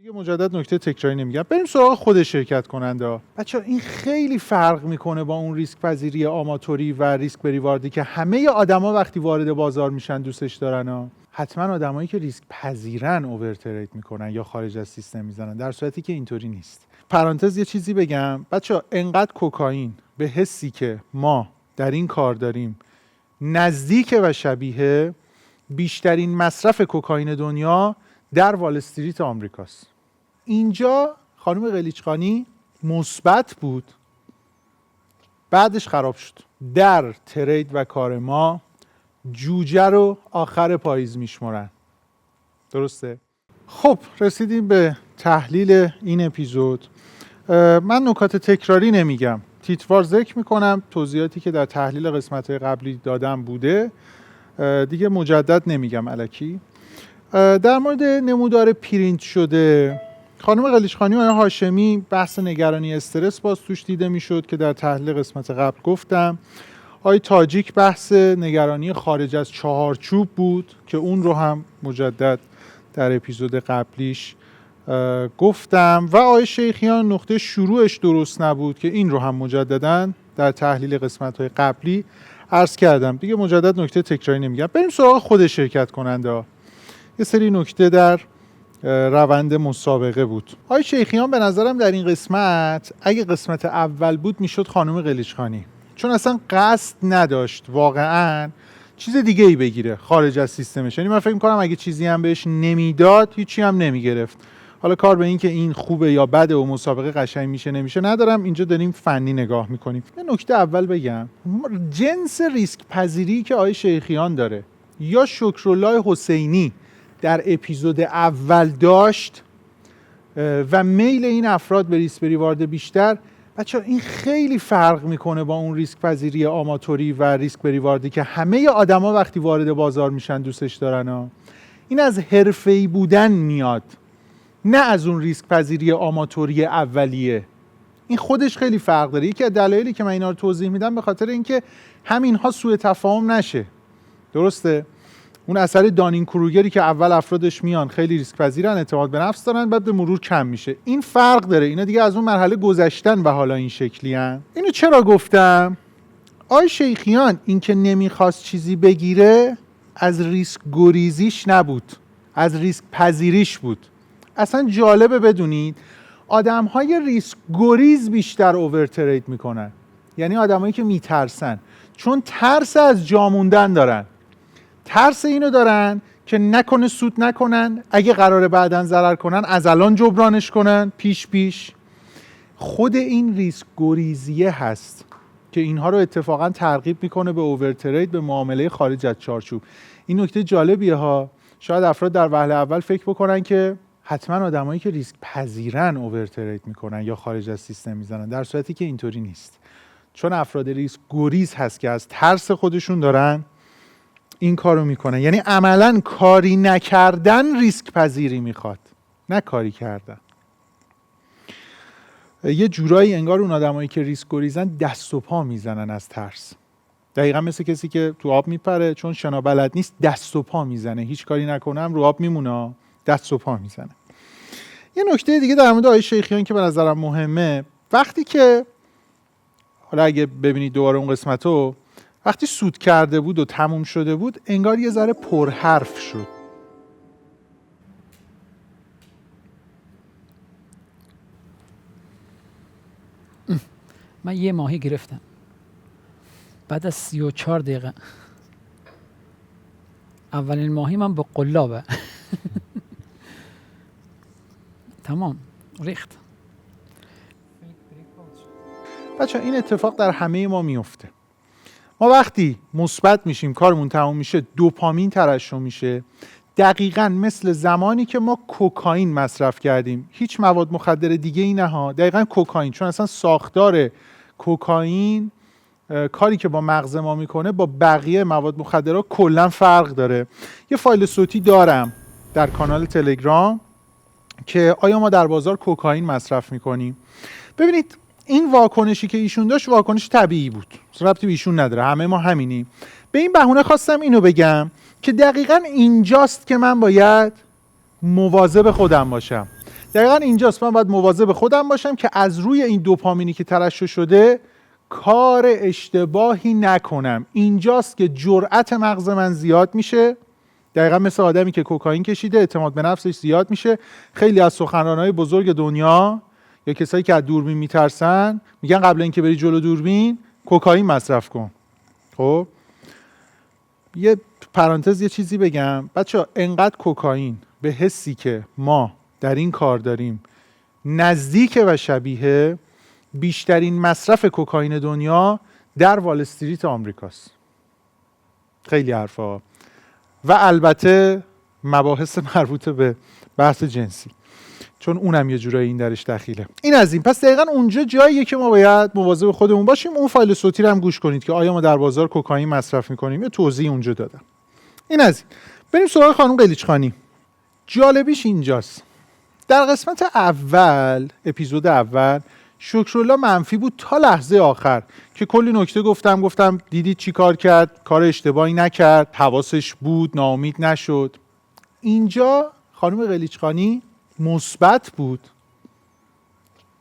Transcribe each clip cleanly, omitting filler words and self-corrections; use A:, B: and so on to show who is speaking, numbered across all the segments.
A: یه مجدد نکته تکراری نمیگم. بریم سراغ خود شرکت کننده. بچه‌ها این خیلی فرق میکنه با اون ریسک پذیری آماتوری و ریسک بریواردی که همه آدما وقتی وارد بازار میشن دوستش دارن. حتما آدمایی که ریسک پذیرن اوورتریت میکنن یا خارج از سیستم میزنن، در صورتی که اینطوری نیست. پرانتز یه چیزی بگم بچه‌ها، انقدر کوکائین به حسی که ما در این کار داریم نزدیک و شبیه بیشترین مصرف کوکائین دنیا در وال استریت آمریکاست. اینجا خانم قلیچخانی مثبت بود، بعدش خراب شد. در ترید و کار ما جوجه رو آخر پاییز میشمرن. درسته؟ خب رسیدیم به تحلیل این اپیزود. من نکات تکراری نمیگم، تیتروار ذکر میکنم، توضیحاتی که در تحلیل قسمت‌های قبلی دادم بوده دیگه مجدد نمیگم الکی. در مورد نمودار پرینت شده خانم قلیچخانی و آقای هاشمی بحث نگرانی استرس باز توش دیده میشد که در تحلیل قسمت قبل گفتم. آقای تاجیک بحث نگرانی خارج از چهارچوب بود که اون رو هم مجدد در اپیزود قبلیش گفتم و آقای شیخیان نقطه شروعش درست نبود که این رو هم مجددا در تحلیل قسمت‌های قبلی عرض کردم. دیگه مجدد نکته تکراری نمیگم. بریم سراغ خود شرکت کننده. یه سری نکته در روند مسابقه بود. آقای شیخیان به نظرم در این قسمت اگه قسمت اول بود میشد خانم قلیچخانی، چون اصلا قصد نداشت واقعا چیز دیگه ای بگیره خارج از سیستمش. یعنی من فکر می‌کنم اگه چیزی هم بهش نمیداد هیچی هم نمیگرفت. حالا کار به این که این خوبه یا بده و مسابقه قشنگ میشه نمیشه ندارم، اینجا داریم فنی نگاه میکنیم. یه نکته اول بگم، جنس ریسک پذیری که آقای شیخیان داره یا شکرالله حسینی در اپیزود اول داشت و میل این افراد به ریسک بریوارد بیشتر، بچه‌ها این خیلی فرق میکنه با اون ریسک پذیری آماتوری و ریسک بریواردی که همه آدما وقتی وارد بازار میشن دوستش دارن. این از حرفه‌ای بودن میاد، نه از اون ریسک پذیری آماتوری اولیه. این خودش خیلی فرق داره. یکی از دلایلی که من اینا رو توضیح میدم به خاطر اینکه همینها سوء تفاهم نشه. درسته؟ اون اثر دانین کروگری که اول افرادش میان خیلی ریسک پذیرن، اعتماد به نفس دارن، بعد به مرور کم میشه. این فرق داره. اینا دیگه از اون مرحله گذشتن و حالا این شکلی ان. اینو چرا گفتم؟ آقای شیخیان این که نمیخواست چیزی بگیره از ریسک گریزیش نبود، از ریسک پذیریش بود. اصلا جالبه بدونید آدم‌های ریسک گریز بیشتر اوورتریت میکنن، یعنی آدمایی که میترسن، چون ترس از جا موندن دارن. ترس اینو دارن که نکنه سود نکنن، اگه قراره بعداً ضرر کنن از الان جبرانش کنن پیش. خود این ریسک گریزیه هست که اینها رو اتفاقاً ترغیب میکنه به اوورتریت، به معامله خارج از چارچوب. این نکته جالبیه ها. شاید افراد در وهله اول فکر بکنن که حتما آدمایی که ریسک پذیرن اوورتریت میکنن یا خارج از سیستم میزنن، در صورتی که اینطوری نیست. چون افراد ریسک گریز هست که از ترس خودشون دارن این کارو میکنن. یعنی عملاً کاری نکردن ریسک پذیری میخواد، نه کاری کردن. یه جورایی انگار اون آدمایی که ریسک گریزن دست و پا میزنن از ترس. دقیقاً مثل کسی که تو آب میپره، چون شنا بلد نیست دست و پا میزنه، هیچ کاری نکنم رو آب میمونه، دست و پا میزنه. یه نکته دیگه در مورد آقای شیخیان که به نظرم مهمه، وقتی که حالا اگه ببینید دوباره اون قسمتو، وقتی سود کرده بود و تموم شده بود انگار یه ذره پرحرف شد.
B: من یه ماهی گرفتم بعد از 34 دقیقه. اولین ماهی من با قلابه. تمام ریخت.
A: بچه این اتفاق در همه ما میفته. ما وقتی مثبت میشیم کارمون تموم میشه دوپامین ترشح میشه، دقیقاً مثل زمانی که ما کوکائین مصرف کردیم. هیچ مواد مخدر دیگه ای نه ها، دقیقاً کوکائین. چون اصلا ساختار کوکائین کاری که با مغز ما میکنه با بقیه مواد مخدرها کلا فرق داره. یه فایل صوتی دارم در کانال تلگرام که آیا ما در بازار کوکائین مصرف میکنیم. ببینید این واکنشی که ایشون داشت واکنش طبیعی بود، ربطی به ایشون نداره، همه ما همینیم. به این بهونه خواستم اینو بگم که دقیقاً اینجاست که من باید مواظب خودم باشم. دقیقاً اینجاست من باید مواظب خودم باشم که از روی این دوپامینی که ترشح شده کار اشتباهی نکنم. اینجاست که جرأت مغز من زیاد میشه، دقیقاً مثل آدمی که کوکائین کشیده اعتماد به نفسش زیاد میشه. خیلی از سخنرانای بزرگ دنیا یا کسایی که از دوربین میترسن میگن قبل اینکه بری جلو دوربین کوکائین مصرف کن. خب یه پرانتز یه چیزی بگم بچه‌ها، انقدر کوکائین به حسی که ما در این کار داریم نزدیک و شبیه بیشترین مصرف کوکائین دنیا در وال استریت آمریکاست. خیلی حرفا و البته مباحث مربوط به بحث جنسی، چون اونم یه جورایی این درش دخیله. این از این. پس دقیقاً اونجا جاییه که ما باید مواظب خودمون باشیم. اون فایل صوتی رو هم گوش کنید که آیا ما در بازار کوکائین مصرف می‌کنیم. یه توضیح اونجا دادم. این از این. بریم سراغ خانم قلیچخانی. جالبیش اینجاست. در قسمت اول، اپیزود اول، شکرالله منفی بود تا لحظه آخر که کلی نکته گفتم دیدید چی کار کرد، کار اشتباهی نکرد، حواسش بود، ناامید نشد. اینجا خانم قلیچخانی مثبت بود،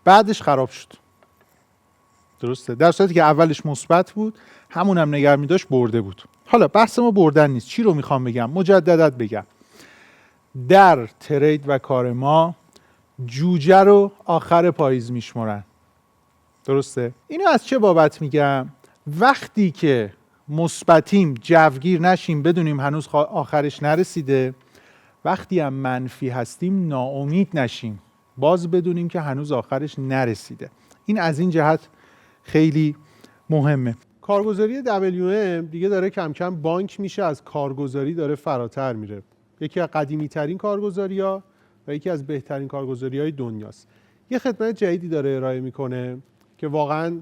A: بعدش خراب شد. درسته؟ در صورتی که اولش مثبت بود، همونم نگه می‌داشت برده بود. حالا بحث ما بردن نیست. چی رو میخوام بگم؟ مجدداً بگم. در ترید و کار ما جوجه رو آخر پاییز میشمرن. درسته؟ اینو از چه بابت میگم؟ وقتی که مثبتیم جوگیر نشیم بدونیم هنوز آخرش نرسیده، وقتی هم منفی هستیم ناامید نشیم باز بدونیم که هنوز آخرش نرسیده. این از این جهت خیلی مهمه.
C: کارگزاری WM دیگه داره کم کم بانک میشه، از کارگزاری داره فراتر میره. یکی از قدیمی ترین کارگزاری‌ها و یکی از بهترین کارگزاری‌های دنیاست. یه خدمت جدیدی داره ارائه میکنه که واقعاً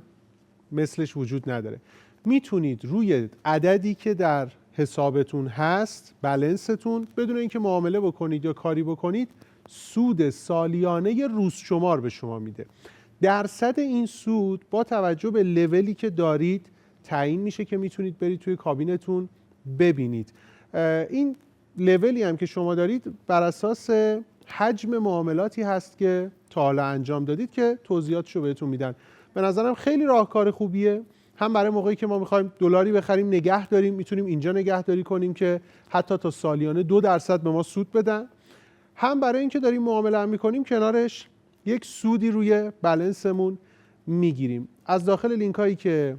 C: مثلش وجود نداره. میتونید روی عددی که در حسابتون هست، بلنستون، بدون اینکه معامله بکنید یا کاری بکنید، سود سالیانه روز شمار به شما میده. درصد این سود با توجه به لولی که دارید تعیین میشه که میتونید برید توی کابینتون ببینید. این لولی هم که شما دارید بر اساس حجم معاملاتی هست که تا حالا انجام دادید که توضیحاتشو بهتون میدن. به نظرم خیلی راهکار خوبیه. هم برای موقعی که ما میخوایم دلاری بخریم نگه داریم، میتونیم اینجا نگهداری کنیم که حتی تا سالیانه 2% به ما سود بدن. هم برای اینکه داریم معامله هم میکنیم کنارش یک سودی روی بلنسمون میگیریم. از داخل لینک هایی که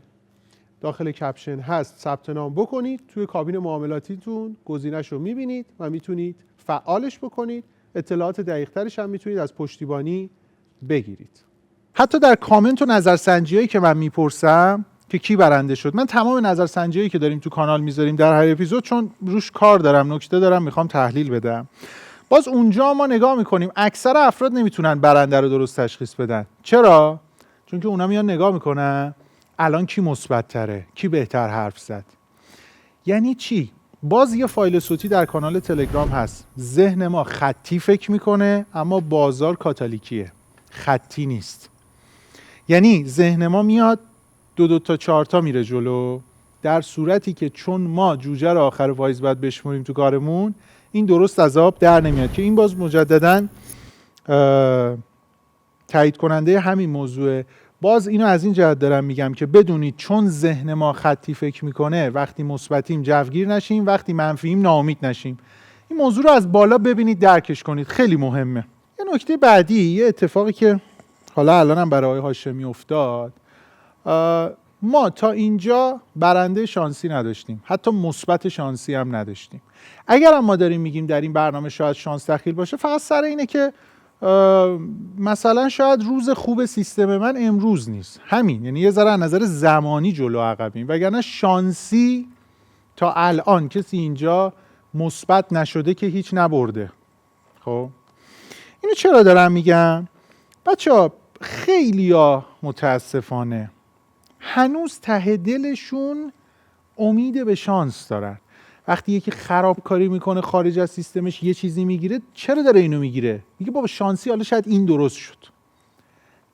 C: داخل کپشن هست ثبت نام بکنید، توی کابین معاملاتیتون گزینش رو میبینید و میتونید فعالش بکنید. اطلاعات دقیق ترش هم میتونید از پشتیبانی بگیرید.
A: حتی در کامنت و نظرسنجیایی که من میپرسم که کی برنده شد، من تمام نظرسنجیایی که داریم تو کانال میذاریم در هر اپیزود، چون روش کار دارم، نکته دارم، میخوام تحلیل بدم. باز اونجا ما نگاه میکنیم اکثر افراد نمیتونن برنده رو درست تشخیص بدن. چرا؟ چون که اونا میان نگاه میکنن الان کی مثبت تره، کی بهتر حرف زد. یعنی چی؟ باز یه فایل صوتی در کانال تلگرام هست. ذهن ما خطی فکر میکنه اما بازار کاتالیکیه، خطی نیست. یعنی ذهن ما میاد 2 تا 4 تا میره جلو، در صورتی که چون ما جوجه رو آخر پاییز باید بشمریم تو کارمون، این درست از آب در نمیاد. که این باز مجدداً تایید کننده همین موضوعه. باز اینو از این جهت دارم میگم که بدونید چون ذهن ما خطی فکر میکنه، وقتی مثبتیم جوگیر نشیم، وقتی منفییم ناامید نشیم. این موضوع رو از بالا ببینید، درکش کنید، خیلی مهمه. یه نکته بعدی، یه اتفاقی که حالا الانم برای آقای هاشمی افتاد، ما تا اینجا برنده شانسی نداشتیم، حتی مثبت شانسی هم نداشتیم. اگر هم ما داریم میگیم در این برنامه شاید شانس دخیل باشه، فقط سر اینه که مثلا شاید روز خوب سیستم من امروز نیست، همین. یعنی یه ذره از نظر زمانی جلو عقبیم، وگرنه شانسی تا الان کسی اینجا مثبت نشده که هیچ نبرده. خب اینو چرا دارم میگم؟ بچه‌ها خیلیا متاسفانه هنوز ته دلشون امید به شانس دارن. وقتی یکی خرابکاری میکنه خارج از سیستمش یه چیزی میگیره، چرا داره اینو میگیره؟ میگه بابا شانسی، حالا شاید این درست شد.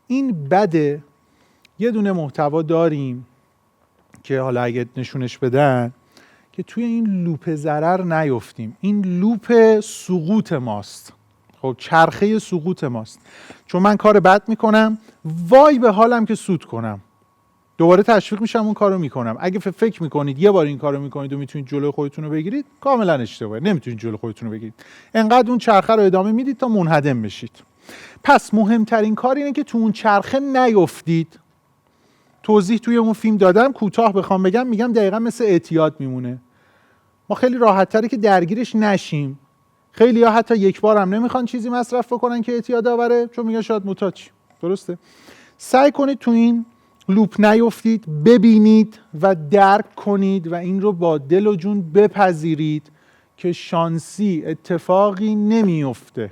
A: این بده. یه دونه محتوا داریم که حالا اگه نشونش بدن که توی این لوپ ضرر نیفتیم. این لوپ سقوط ماست. خب چرخه سقوط ماست. چون من کار بد میکنم، وای به حالم که سود کنم، دوباره تشویق میشم اون کارو میکنم. اگه فکر میکنید یه بار این کارو میکنید و میتونید جلوی خودتون رو بگیرید، کاملا اشتباهه. نمیتونید جلوی خودتون رو بگیرید. انقدر اون چرخه رو ادامه میدید تا منهدم بشید. پس مهمترین کار اینه که تو اون چرخه نیفتید. توضیح توی اون فیلم دادم، کوتاه بخوام بگم میگم دقیقاً مثل اعتیاد میمونه. ما خیلی راحت تره که درگیرش نشیم. خیلی ها حتی یک بار هم نمیخوان چیزی مصرف بکنن که اعتیاد آوره، چون میگن شاید معتاد. درسته؟ سعی کنید تو این لوپ نیفتید، ببینید و درک کنید و این رو با دل و جون بپذیرید که شانسی اتفاقی نمیفته.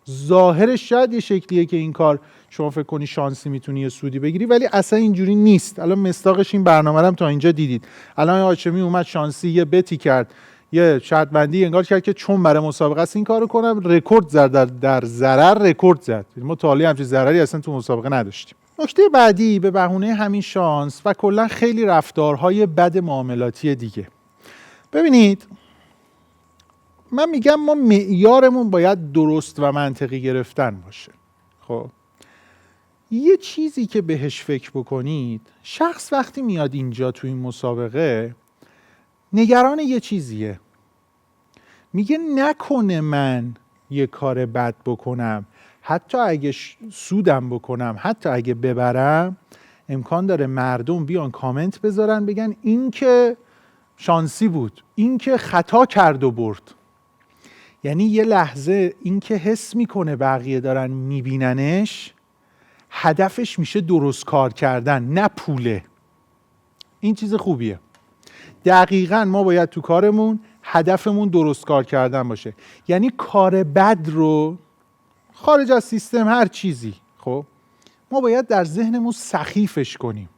A: ظاهرش شاید یه شکلیه که این کار شما فکر کنی شانسی میتونی یه سودی بگیری، ولی اصلا اینجوری نیست. الان مصداقش این برنامه رو تا اینجا دیدید. الان هاشمی اومد شانسی یه بتی کرد، یه شرط بندی انگار کرد که چون برای مسابقه است این کارو کنم، رکورد زد، در ضرر رکورد زد. ما تا حالا همچین ضرری اصلا تو مسابقه نداشتیم. نکته بعدی به بهونه همین شانس و کلا خیلی رفتارهای بد معاملاتی دیگه. ببینید من میگم ما معیارمون باید درست و منطقی گرفتن باشه. خب یه چیزی که بهش فکر بکنید، شخص وقتی میاد اینجا تو این مسابقه نگران یه چیزیه، میگه نکنه من یه کار بد بکنم، حتی اگه سودم بکنم، حتی اگه ببرم، امکان داره مردم بیان کامنت بذارن بگن این که شانسی بود، این که خطا کرد و برد. یعنی یه لحظه این که حس میکنه بقیه دارن میبیننش، هدفش میشه درست کار کردن، نه پوله. این چیز خوبیه. دقیقاً ما باید تو کارمون هدفمون درست کار کردن باشه. یعنی کار بد رو خارج از سیستم هر چیزی، خب ما باید در ذهنمون سخیفش کنیم.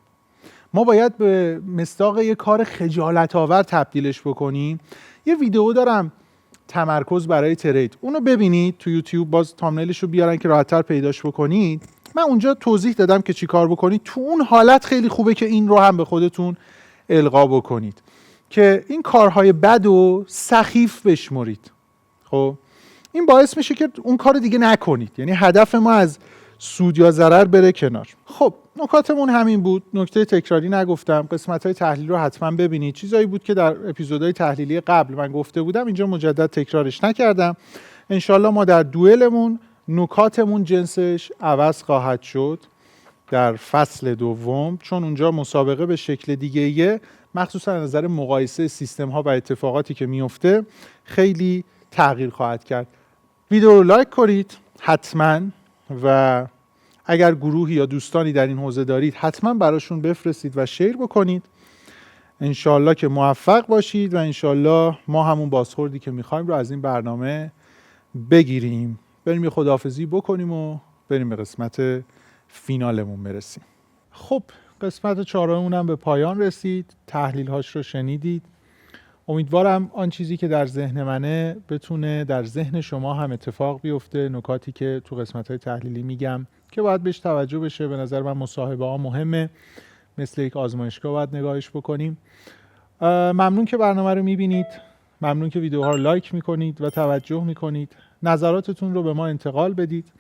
A: ما باید به مصداق یه کار خجالت آور تبدیلش بکنیم. یه ویدیو دارم تمرکز برای ترید، اونو ببینید تو یوتیوب، باز تامنیلش رو بیارن که راحت‌تر پیداش بکنید. من اونجا توضیح دادم که چی کار بکنید. تو اون حالت خیلی خوبه که این رو هم به خودتون القا بکنید که این کارهای بد رو سخیف بشمرید. خب این باعث میشه که اون کار دیگه نکنید. یعنی هدف ما از سود یا ضرر بره کنار. خب نکاتمون همین بود. نکته تکراری نگفتم. قسمت‌های تحلیل رو حتما ببینید. چیزایی بود که در اپیزودهای تحلیلی قبل من گفته بودم، اینجا مجدد تکرارش نکردم. انشالله ما در دوئلمون نکاتمون جنسش عوض خواهد شد در فصل دوم، چون اونجا مسابقه به شکل دیگه‌ایه، مخصوصا از نظر مقایسه سیستم ها و اتفاقاتی که میفته خیلی تغییر خواهد کرد. ویدیو رو لایک کنید حتما و اگر گروهی یا دوستانی در این حوزه دارید حتما براشون بفرستید و شیر بکنید. انشالله که موفق باشید و انشالله ما همون بازخوردی که میخوایم رو از این برنامه بگیریم. بریم یه خداحافظی بکنیم و بریم به قسمت فینالمون برسیم. خب قسمت چهارممون هم به پایان رسید. تحلیل هاش رو شنیدید. امیدوارم آن چیزی که در ذهن منه بتونه در ذهن شما هم اتفاق بیفته. نکاتی که تو قسمت های تحلیلی میگم که باید بهش توجه بشه. به نظر من مصاحبه ها مهمه، مثل یک آزمایشگاه باید نگاهش بکنیم. ممنون که برنامه رو میبینید، ممنون که ویدیوها رو لایک میکنید و توجه میکنید. نظراتتون رو به ما انتقال بدید.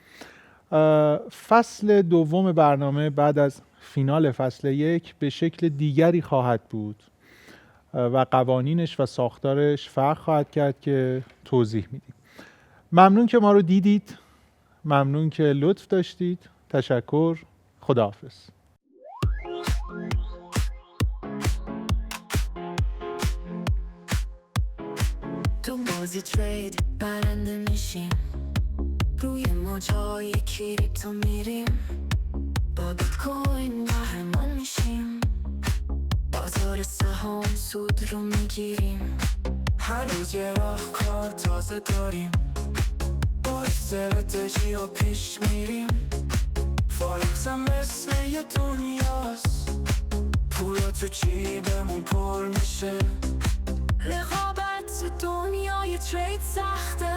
A: فصل دوم برنامه بعد از فینال فصل 1 به شکل دیگری خواهد بود و قوانینش و ساختارش فرق خواهد کرد که توضیح میدیم. ممنون که ما رو دیدید، ممنون که لطف داشتید. تشکر. خداحافظ.
D: تو بازی ترید برنده میشیم، روی موجهای کریپتو میریم، با بیت کوین قهرمان میشیم، بازار سهام سود رو میگیریم، هر روز یه راهکار تازه داریم، با استراتژی و پیش میریم. فارکس هم مثل یه دنیاست، پولا تو جیبمون پر میشه. رقابت دنیای ترید سخته،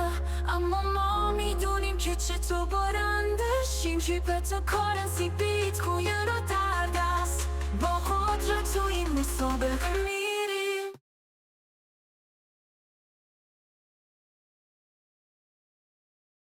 D: اما ما میدونیم که چطور برندشیم. کریپتو کارنسی بیت کوین رو در دست، با قدرت تو این مسابقه